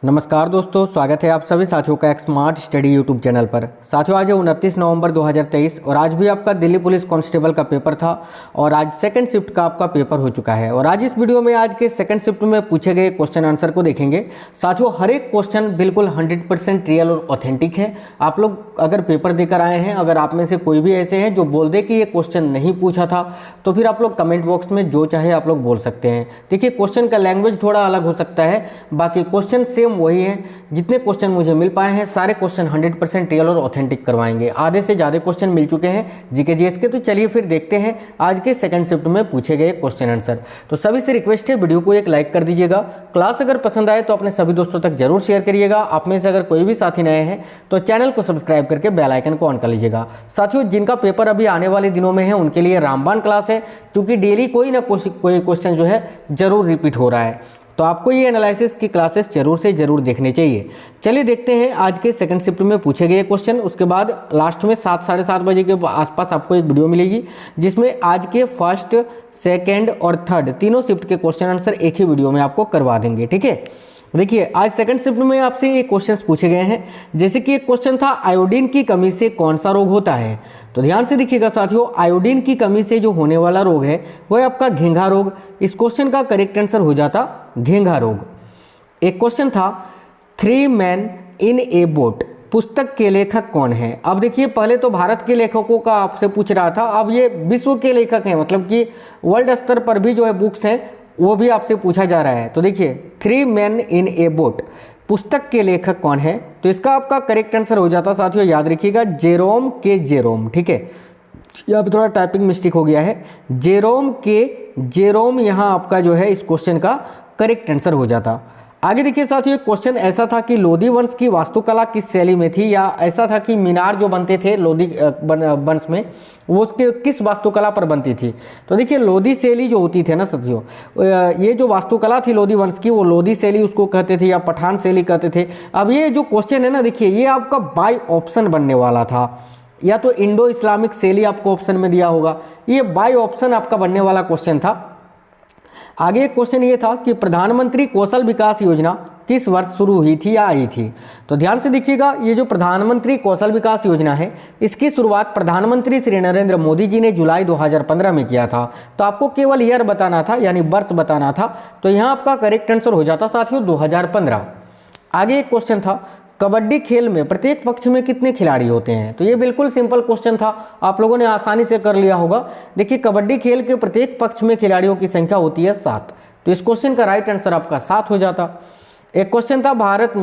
नमस्कार दोस्तों, स्वागत है आप सभी साथियों का एक स्मार्ट स्टडी यूट्यूब चैनल पर। साथियों, आज है 29 नवंबर 2023 और आज भी आपका दिल्ली पुलिस कांस्टेबल का पेपर था और आज सेकंड शिफ्ट का आपका पेपर हो चुका है। और आज इस वीडियो में आज के सेकंड शिफ्ट में पूछे गए क्वेश्चन आंसर को देखेंगे। साथियों, हर एक क्वेश्चन बिल्कुल 100% रियल और ऑथेंटिक है। आप लोग अगर पेपर देकर आए हैं, अगर आप में से कोई भी ऐसे हैं जो बोल दे कि ये क्वेश्चन नहीं पूछा था, तो फिर आप लोग कमेंट बॉक्स में जो चाहे आप लोग बोल सकते हैं। देखिए, क्वेश्चन का लैंग्वेज थोड़ा अलग हो सकता है, बाकी क्वेश्चन सेम वही है। जितने क्वेश्चन मुझे मिल पाए हैं सारे क्वेश्चन 100% रियल और ऑथेंटिक करवाएंगे। आधे से ज़्यादा क्वेश्चन मिल चुके हैं जीके जीएस के। तो चलिए फिर देखते हैं आज के सेकंड शिफ्ट में पूछे गए क्वेश्चन आंसर। तो सभी से रिक्वेस्ट है, वीडियो को एक लाइक कर दीजिएगा। क्लास अगर पसंद आए तो अपने सभी दोस्तों तक जरूर शेयर करिएगा। आप में से अगर कोई भी साथी नए हैं तो चैनल को सब्सक्राइब करके बेल आइकन को ऑन कर लीजिएगा। साथियों, जिनका पेपर अभी आने वाले दिनों में है उनके लिए रामबाण क्लास है, क्योंकि डेली कोई ना कोई क्वेश्चन जो है जरूर रिपीट हो रहा है। तो आपको ये एनालिसिस की क्लासेस जरूर से जरूर देखने चाहिए। चलिए देखते हैं आज के सेकंड शिफ्ट में पूछे गए क्वेश्चन। उसके बाद लास्ट में 7 साढ़े 7 बजे के आसपास आपको एक वीडियो मिलेगी जिसमें आज के फर्स्ट, सेकंड और थर्ड तीनों शिफ्ट के क्वेश्चन आंसर एक ही वीडियो में आपको करवा देंगे। ठीक है, देखिए आज सेकंड शिफ्ट में आपसे ये क्वेश्चंस पूछे गए हैं। जैसे कि एक क्वेश्चन था, आयोडीन की कमी से कौन सा रोग होता है। तो ध्यान से देखिएगा साथियों, आयोडीन की कमी से जो होने वाला रोग है वो है आपका घेंघा रोग। इस क्वेश्चन का करेक्ट आंसर हो जाता घेंघा रोग। एक क्वेश्चन था, 3 मैन इन ए बोट पुस्तक के लेखक कौन है। अब देखिए, पहले तो भारत के लेखकों का आपसे पूछ रहा था, अब ये विश्व के लेखक हैं, मतलब कि वर्ल्ड स्तर पर भी जो है बुक्स हैं वो भी आपसे पूछा जा रहा है। तो देखिए, 3 मैन इन ए बोट पुस्तक के लेखक कौन है। तो इसका आपका करेक्ट आंसर हो जाता साथियों, याद रखिएगा, जेरोम के जेरोम। ठीक है, यहाँ पे थोड़ा टाइपिंग मिस्टेक हो गया है, जेरोम के जेरोम यहाँ आपका जो है इस क्वेश्चन का करेक्ट आंसर हो जाता। आगे देखिए साथियों, एक क्वेश्चन ऐसा था कि लोधी वंश की वास्तुकला किस शैली में थी, या ऐसा था कि मीनार जो बनते थे लोधी वंश में वो उसके किस वास्तुकला पर बनती थी। तो देखिए, लोधी शैली जो होती थी ना साथियों, ये जो वास्तुकला थी लोधी वंश की, वो लोधी शैली उसको कहते थे या पठान शैली कहते थे। अब ये जो क्वेश्चन है ना, देखिए ये आपका बाय ऑप्शन बनने वाला था, या तो इंडो इस्लामिक शैली आपको ऑप्शन में दिया होगा, ये बाय ऑप्शन आपका बनने वाला क्वेश्चन था। आगे एक क्वेश्चन ये था कि प्रधानमंत्री कौशल विकास योजना किस वर्ष शुरू हुई थी या आई थी। तो ध्यान से देखिएगा, ये जो प्रधानमंत्री कौशल विकास योजना है इसकी शुरुआत प्रधानमंत्री श्री नरेंद्र मोदी जी ने जुलाई 2015 में किया था। तो आपको केवल ईयर बताना था, यानी वर्ष बताना था। तो यहाँ आपका करेक्ट आंसर हो जाता साथियों 2015। आगे एक क्वेश्चन था, कबड्डी खेल में प्रत्येक पक्ष में कितने खिलाड़ी होते हैं। तो ये बिल्कुल सिंपल क्वेश्चन था, आप लोगों ने आसानी से कर लिया होगा। देखिए, कबड्डी खेल के प्रत्येक पक्ष में खिलाड़ियों की संख्या होती है 7। तो इस क्वेश्चन का राइट आंसर आपका 7 हो जाता। एक क्वेश्चन था, भारत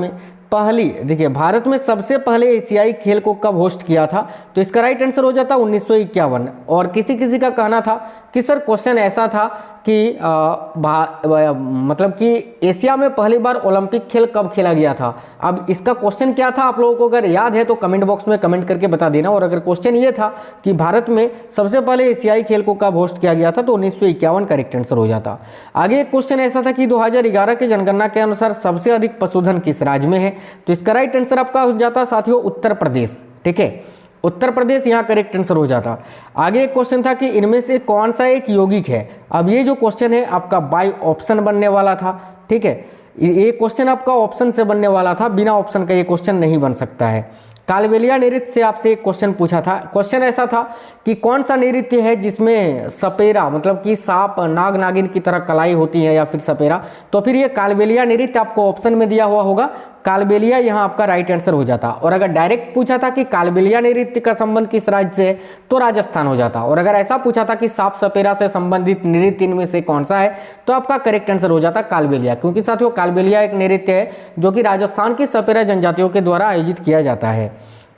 में सबसे पहले एशियाई खेल को कब होस्ट किया था। तो इसका राइट आंसर हो जाता 1951। और किसी किसी का कहना था कि सर क्वेश्चन ऐसा था कि मतलब कि एशिया में पहली बार ओलंपिक खेल कब खेला गया था। अब इसका क्वेश्चन क्या था, आप लोगों को अगर याद है तो कमेंट बॉक्स में कमेंट करके बता देना। और अगर क्वेश्चन ये था कि भारत में सबसे पहले एशियाई खेल को कब होस्ट किया गया था, तो 1951 करेक्ट आंसर हो जाता। आगे एक क्वेश्चन ऐसा था कि 2011 के जनगणना के अनुसार सबसे अधिक पशुधन किस राज्य में है। तो इसका राइट आंसर आपका हो जाता साथियों उत्तर प्रदेश। ठीक है, उत्तर प्रदेश यहाँ करेक्ट आंसर हो जाता। आगे एक क्वेश्चन था कि इनमें से कौन सा एक यौगिक है। अब ये जो क्वेश्चन है आपका बाय ऑप्शन बनने वाला था। ठीक है, ये क्वेश्चन आपका ऑप्शन से बनने वाला था, बिना ऑप्शन का ये क्वेश्चन नहीं बन सकता है। कालबेलिया नृत्य से आपसे एक क्वेश्चन पूछा था। क्वेश्चन ऐसा था कि कौन सा नृत्य है जिसमें सपेरा, मतलब कि सांप नाग नागिन की तरह कलाई होती है या फिर सपेरा। तो फिर ये कालबेलिया नृत्य आपको ऑप्शन में दिया हुआ होगा, कालबेलिया यहाँ आपका राइट आंसर हो जाता। और अगर डायरेक्ट पूछा था कि कालबेलिया नृत्य का संबंध किस राज्य से है, तो राजस्थान हो जाता। और अगर ऐसा पूछा था कि सांप सपेरा से संबंधित नृत्य इनमें से कौन सा है, तो आपका करेक्ट आंसर हो जाता कालबेलिया। क्योंकि साथियों कालबेलिया एक नृत्य है जो कि राजस्थान की सपेरा जनजातियों के द्वारा आयोजित किया जाता है।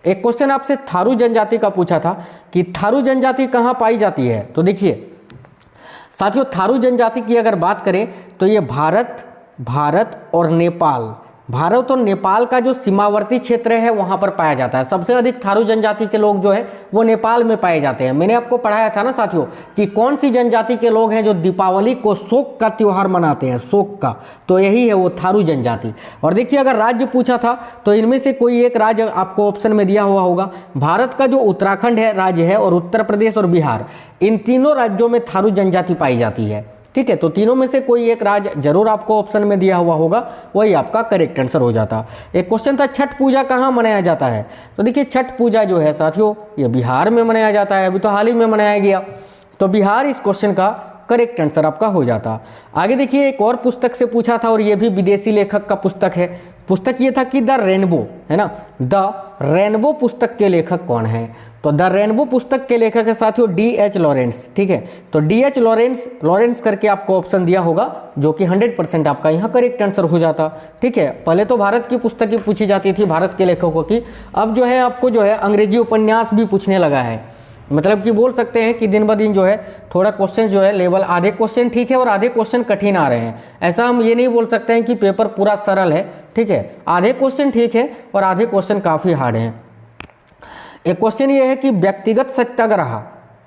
एक क्वेश्चन आपसे थारू जनजाति का पूछा था कि थारू जनजाति कहाँ पाई जाती है। तो देखिए साथियों, थारू जनजाति की अगर बात करें तो ये भारत और नेपाल, भारत और नेपाल का जो सीमावर्ती क्षेत्र है वहां पर पाया जाता है। सबसे अधिक थारू जनजाति के लोग जो है वो नेपाल में पाए जाते हैं। मैंने आपको पढ़ाया था ना साथियों कि कौन सी जनजाति के लोग हैं जो दीपावली को शोक का त्योहार मनाते हैं, शोक का, तो यही है वो थारू जनजाति। और देखिए, अगर राज्य पूछा था तो इनमें से कोई एक राज्य आपको ऑप्शन में दिया हुआ होगा। भारत का जो उत्तराखंड है राज्य है, और उत्तर प्रदेश और बिहार, इन तीनों राज्यों में थारू जनजाति पाई जाती है। ठीक है, तो तीनों में से कोई एक राज्य जरूर आपको ऑप्शन में दिया हुआ होगा, वही आपका करेक्ट आंसर हो जाता। एक क्वेश्चन था छठ पूजा कहाँ मनाया जाता है, तो देखिए छठ पूजा जो है साथियों ये बिहार में मनाया जाता है, अभी तो हाल ही में मनाया गया, तो बिहार इस क्वेश्चन का करेक्ट आंसर आपका हो जाता। आगे देखिए एक और पुस्तक से पूछा था और ये भी विदेशी लेखक का पुस्तक है। पुस्तक ये था कि द रेनबो, है ना, द रेनबो पुस्तक के लेखक कौन है, तो द रेनबो पुस्तक के लेखक है साथियों D.H. लॉरेंस। ठीक है, तो D.H. लॉरेंस करके आपको ऑप्शन दिया होगा, जो कि 100% आपका यहाँ करेक्ट आंसर हो जाता। ठीक है, पहले तो भारत की पुस्तकें पूछी जाती थी, भारत के लेखकों की, अब जो है आपको जो है अंग्रेजी उपन्यास भी पूछने लगा है। मतलब कि बोल सकते हैं कि दिन ब दिन जो है थोड़ा क्वेश्चन जो है लेवल, आधे क्वेश्चन ठीक है और आधे क्वेश्चन कठिन आ रहे हैं। ऐसा हम ये नहीं बोल सकते हैं कि पेपर पूरा सरल है। ठीक है, आधे क्वेश्चन ठीक है और आधे क्वेश्चन काफ़ी हार्ड हैं। एक क्वेश्चन ये है कि व्यक्तिगत सत्याग्रह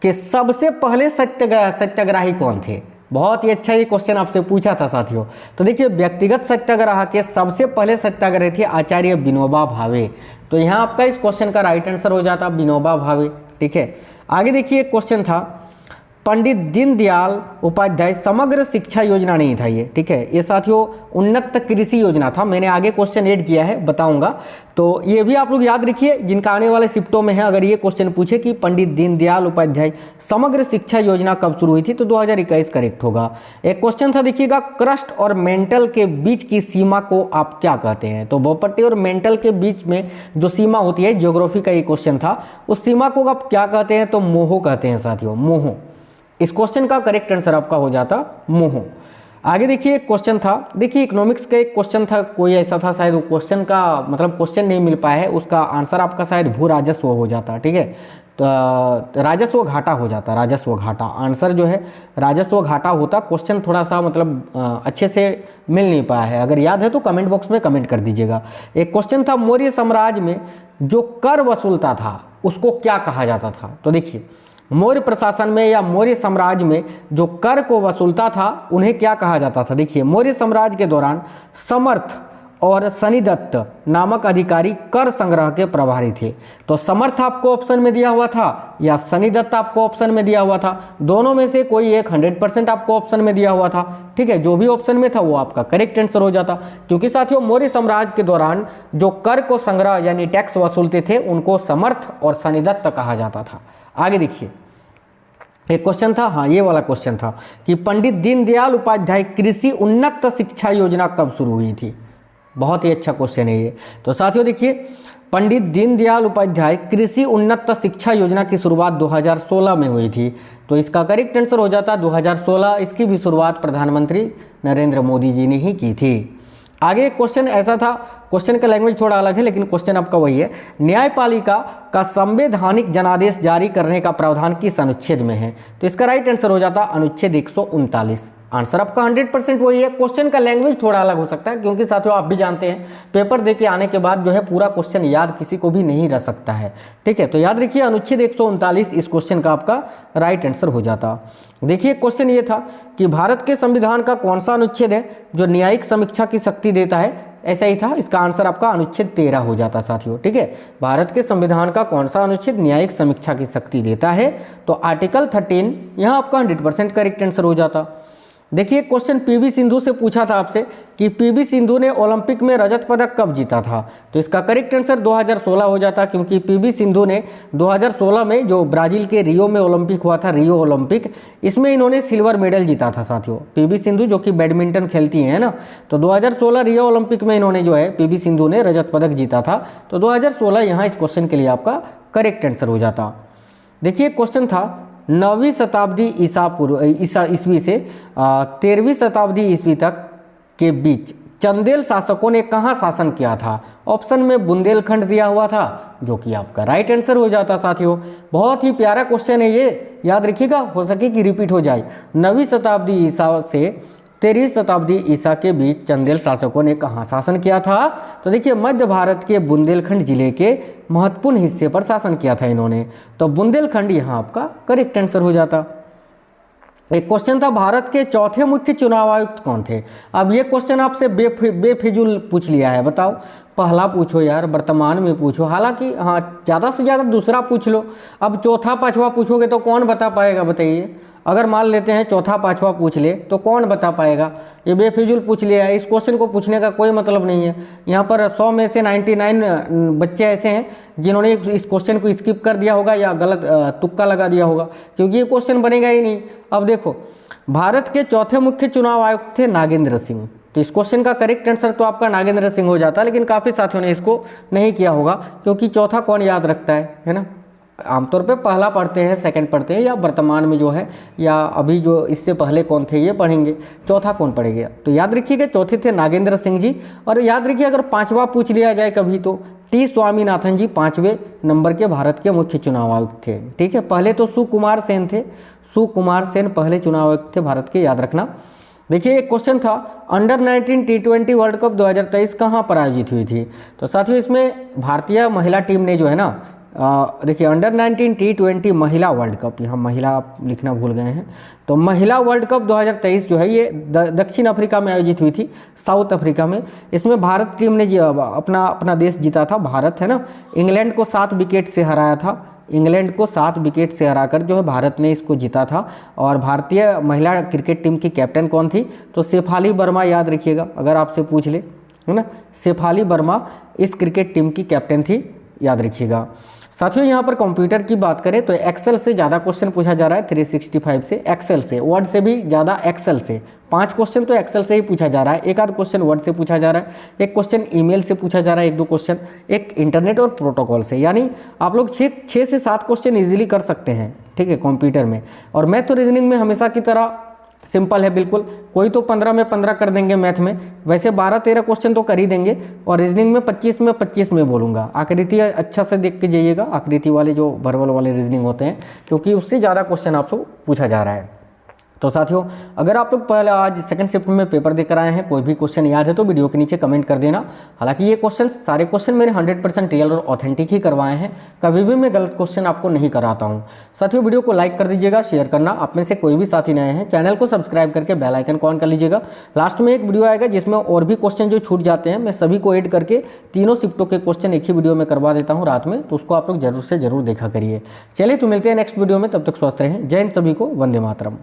के सबसे पहले सत्याग्रही कौन थे। बहुत ही अच्छा ये क्वेश्चन आपसे पूछा था साथियों। तो देखिए व्यक्तिगत सत्याग्रह के सबसे पहले सत्याग्रही थे आचार्य विनोबा भावे, तो यहाँ आपका इस क्वेश्चन का राइट आंसर हो जाता विनोबा भावे। ठीक है, आगे देखिए एक क्वेश्चन था पंडित दीनदयाल उपाध्याय समग्र शिक्षा योजना नहीं था ये। ठीक है, ये साथियों उन्नत कृषि योजना था, मैंने आगे क्वेश्चन ऐड किया है, बताऊंगा, तो ये भी आप लोग याद रखिए जिनका आने वाले शिफ्टों में है। अगर ये क्वेश्चन पूछे कि पंडित दीनदयाल उपाध्याय समग्र शिक्षा योजना कब शुरू हुई थी, तो 2021 करेक्ट होगा। एक क्वेश्चन था देखिएगा क्रस्ट और मेंटल के बीच की सीमा को आप क्या कहते हैं, तो भोपट्टी और मेंटल के बीच में जो सीमा होती है, ज्योग्राफी का ये क्वेश्चन था, उस सीमा को आप क्या कहते हैं, तो मोहो कहते हैं साथियों, मोहो। इस क्वेश्चन का करेक्ट आंसर आपका हो जाता मोहो। आगे देखिए एक क्वेश्चन था, देखिए इकोनॉमिक्स का एक क्वेश्चन था, कोई ऐसा था शायद वो क्वेश्चन का मतलब क्वेश्चन नहीं मिल पाया है, उसका आंसर आपका शायद भू राजस्व हो जाता। ठीक है, तो राजस्व घाटा हो जाता, राजस्व घाटा आंसर जो है राजस्व घाटा होता। क्वेश्चन थोड़ा सा मतलब अच्छे से मिल नहीं पाया है, अगर याद है तो कमेंट बॉक्स में कमेंट कर दीजिएगा। एक क्वेश्चन था मौर्य साम्राज्य में जो कर वसूलता था उसको क्या कहा जाता था, तो देखिए मौर्य प्रशासन में या मौर्य साम्राज्य में जो कर को वसूलता था उन्हें क्या कहा जाता था। देखिए मौर्य साम्राज्य के दौरान समर्थ और शनिदत्त नामक अधिकारी कर संग्रह के प्रभारी थे, तो समर्थ आपको ऑप्शन में दिया हुआ था या शनिदत्त आपको ऑप्शन में दिया हुआ था, दोनों में से कोई एक 100% आपको ऑप्शन में दिया हुआ था। ठीक है, जो भी ऑप्शन में था वो आपका करेक्ट आंसर हो जाता, क्योंकि साथियों मौर्य साम्राज्य के दौरान जो कर को संग्रह यानी टैक्स वसूलते थे उनको समर्थ और शनिदत्त कहा जाता था। आगे देखिए एक क्वेश्चन था, हाँ ये वाला क्वेश्चन था कि पंडित दीनदयाल उपाध्याय कृषि उन्नत शिक्षा योजना कब शुरू हुई थी। बहुत ही अच्छा क्वेश्चन है ये। तो साथियों देखिए पंडित दीनदयाल उपाध्याय कृषि उन्नत शिक्षा योजना की शुरुआत 2016 में हुई थी, तो इसका करेक्ट आंसर हो जाता 2016। इसकी भी शुरुआत प्रधानमंत्री नरेंद्र मोदी जी ने ही की थी। आगे एक क्वेश्चन ऐसा था, क्वेश्चन का लैंग्वेज थोड़ा अलग है लेकिन क्वेश्चन आपका वही है, न्यायपालिका का संवैधानिक जनादेश जारी करने का प्रावधान किस अनुच्छेद में है, तो इसका राइट आंसर हो जाता अनुच्छेद 139। आंसर आपका 100% वही है। क्वेश्चन का लैंग्वेज थोड़ा अलग हो सकता है क्योंकि साथियों आप भी जानते हैं पेपर दे के आने के बाद जो है पूरा क्वेश्चन याद किसी को भी नहीं रह सकता है। ठीक है, तो याद रखिए अनुच्छेद 139 इस क्वेश्चन का आपका राइट आंसर हो जाता। देखिए क्वेश्चन ये था कि भारत के संविधान का कौन सा अनुच्छेद है जो न्यायिक समीक्षा की शक्ति देता है, ऐसा ही था, इसका आंसर आपका अनुच्छेद 13 हो जाता साथियों। ठीक है, भारत के संविधान का कौन सा अनुच्छेद न्यायिक समीक्षा की शक्ति देता है, तो आर्टिकल 13 यहाँ आपका 100% करेक्ट आंसर हो जाता। देखिए क्वेश्चन पीवी सिंधु से पूछा था आपसे कि पीवी सिंधु ने ओलंपिक में रजत पदक कब जीता था, तो इसका करेक्ट आंसर 2016 हो जाता, क्योंकि पीवी सिंधु ने 2016 में जो ब्राजील के रियो में ओलंपिक हुआ था, रियो ओलंपिक, इसमें इन्होंने सिल्वर मेडल जीता था साथियों। पीवी सिंधु जो कि बैडमिंटन खेलती हैं ना, तो 2016 रियो ओलंपिक में इन्होंने जो है पीवी सिंधु ने रजत पदक जीता था, तो 2016 यहाँ इस क्वेश्चन के लिए आपका करेक्ट आंसर हो जाता। देखिए क्वेश्चन था 9वीं शताब्दी ईस्वी से 13वीं शताब्दी ईस्वी तक के बीच चंदेल शासकों ने कहाँ शासन किया था, ऑप्शन में बुंदेलखंड दिया हुआ था, जो कि आपका राइट आंसर हो जाता साथियों। बहुत ही प्यारा क्वेश्चन है ये, याद रखिएगा, हो सके कि रिपीट हो जाए। 9वीं शताब्दी ईसा से 13वीं शताब्दी ईसा के बीच चंदेल शासकों ने कहाँ शासन किया था, तो देखिए मध्य भारत के बुंदेलखंड जिले के महत्वपूर्ण हिस्से पर शासन किया था इन्होंने, तो बुंदेलखंड यहाँ आपका करेक्ट आंसर हो जाता। एक क्वेश्चन था भारत के चौथे मुख्य चुनाव आयुक्त कौन थे। अब ये क्वेश्चन आपसे बेफिजूल पूछ लिया है, बताओ पहला पूछो यार, वर्तमान में पूछो। हालांकि हाँ, ज़्यादा से ज़्यादा दूसरा पूछ लो। अब चौथा पाँचवा पूछोगे तो कौन बता पाएगा बताइए। अगर मान लेते हैं चौथा पाँचवा पूछ ले तो कौन बता पाएगा। ये बेफिजूल पूछ लिया, इस क्वेश्चन को पूछने का कोई मतलब नहीं है। यहाँ पर 100 में से 99 बच्चे ऐसे हैं जिन्होंने इस क्वेश्चन को स्किप कर दिया होगा या गलत तुक्का लगा दिया होगा, क्योंकि ये क्वेश्चन बनेगा ही नहीं। अब देखो, भारत के चौथे मुख्य चुनाव आयुक्त थे नागेंद्र सिंह। तो इस क्वेश्चन का करेक्ट आंसर तो आपका नागेंद्र सिंह हो जाता, लेकिन काफ़ी साथियों ने इसको नहीं किया होगा, क्योंकि चौथा कौन याद रखता है ना। आमतौर पे पहला पढ़ते हैं, सेकंड पढ़ते हैं, या वर्तमान में जो है, या अभी जो इससे पहले कौन थे ये पढ़ेंगे, चौथा कौन पढ़ेगा। तो याद रखिएगा चौथे थे नागेंद्र सिंह जी। और याद रखिए अगर पाँचवा पूछ लिया जाए कभी तो टी स्वामीनाथन जी 5वें नंबर के भारत के मुख्य चुनाव आयुक्त थे। ठीक है, पहले तो सुकुमार सेन थे, सुकुमार सेन पहले चुनाव आयुक्त थे भारत के, याद रखना। देखिए एक क्वेश्चन था, अंडर 19 T20 वर्ल्ड कप 2023 कहाँ पर आयोजित हुई थी। तो साथियों इसमें भारतीय महिला टीम ने जो है ना, देखिए अंडर 19 T20 महिला वर्ल्ड कप, यहाँ महिला आप लिखना भूल गए हैं, तो महिला वर्ल्ड कप 2023 जो है ये दक्षिण अफ्रीका में आयोजित हुई थी, साउथ अफ्रीका में। इसमें भारत टीम ने अपना देश जीता था, भारत है ना, इंग्लैंड को 7 विकेट से हराया था। इंग्लैंड को 7 विकेट से हराकर जो है भारत ने इसको जीता था। और भारतीय महिला क्रिकेट टीम की कैप्टन कौन थी, तो शेफाली वर्मा, याद रखिएगा अगर आपसे पूछ ले, है ना, शेफाली वर्मा इस क्रिकेट टीम की कैप्टन थी, याद रखिएगा। साथियों यहाँ पर कंप्यूटर की बात करें तो एक्सेल से ज़्यादा क्वेश्चन पूछा जा रहा है, 365 से, एक्सेल से, वर्ड से भी ज़्यादा एक्सेल से। 5 क्वेश्चन तो एक्सेल से ही पूछा जा रहा है, एक आध क्वेश्चन वर्ड से पूछा जा रहा है, एक क्वेश्चन ईमेल से पूछा जा रहा है, 1-2 क्वेश्चन एक इंटरनेट और प्रोटोकॉल से। यानी आप लोग 6 से 7 क्वेश्चन ईजिली कर सकते हैं, ठीक है, कंप्यूटर में। और मैथ और रीजनिंग में हमेशा की तरह सिंपल है बिल्कुल, कोई तो 15 में 15 कर देंगे मैथ में, वैसे 12-13 क्वेश्चन तो कर ही देंगे। और रीजनिंग में 25 में 25 में बोलूँगा। आकृति अच्छा से देख के जाइएगा, आकृति वाले जो वर्बल वाले रीजनिंग होते हैं, क्योंकि उससे ज़्यादा क्वेश्चन आपसे पूछा जा रहा है। तो साथियों अगर आप लोग पहले आज सेकंड शिफ्ट में पेपर देकर आए हैं, कोई भी क्वेश्चन याद है तो वीडियो के नीचे कमेंट कर देना। हालांकि ये क्वेश्चन सारे क्वेश्चन मैंने 100% रियल और ऑथेंटिक ही करवाए हैं, कभी भी मैं गलत क्वेश्चन आपको नहीं कराता हूं। साथियों वीडियो को लाइक कर दीजिएगा, शेयर करना। आप में से कोई भी साथी नए हैं चैनल को सब्सक्राइब करके बेल आइकन को ऑन कर लीजिएगा। लास्ट में एक वीडियो आएगा जिसमें और भी क्वेश्चन जो छूट जाते हैं मैं सभी को ऐड करके तीनों शिफ्टों के क्वेश्चन एक ही वीडियो में करवा देता हूँ रात में, तो उसको आप लोग जरूर से जरूर देखा करिए। चलिए तो मिलते हैं नेक्स्ट वीडियो में, तब तक स्वस्थ रहें। जय हिंद सभी को, वंदे मातरम।